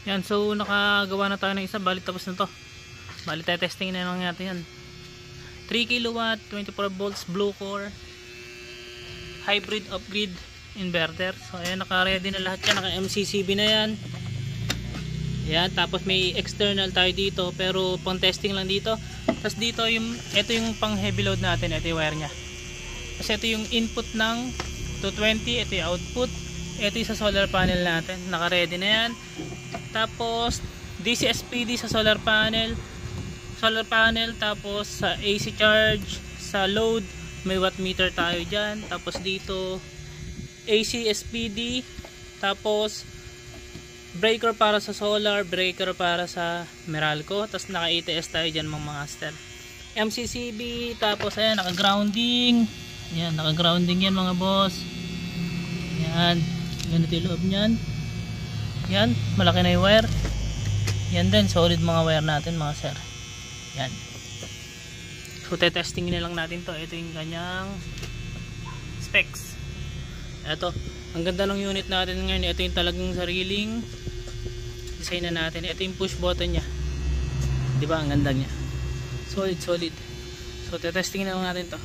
Yan, so nakagawa na tayo ng isa. Bali tapos na to. Bali tayo testing na lang natin yan. 3 kilowatt 24 volts blue core hybrid off-grid inverter. So ayan, naka-ready na lahat yan. Naka MCCB na yan. Ayan, tapos may external tayo dito pero pang testing lang dito. Tapos dito ito yung pang heavy load natin. Ito yung wire nya. Kasi ito yung input ng 220, ito yung output. Ito yung sa solar panel natin. Naka-ready na yan. Tapos DC SPD sa solar panel. Tapos sa AC charge, sa load may wattmeter tayo dyan. Tapos dito AC SPD, tapos breaker para sa solar, breaker para sa Meralco. Tapos naka ATS tayo dyan mga master. MCCB, tapos ayan, naka grounding. Ayan, naka grounding yan mga boss. Ayan, ganito yung loob nyan. Yan, malaki na yung wire. Yan din, solid mga wire natin mga sir. Yan. So testing na lang natin to. Ito yung kanyang specs. Ito, ang ganda ng unit natin ngayon. Ito yung talagang sariling design na natin. Ito yung push button nya. Diba, ang ganda nya. Solid. So testing na lang natin to.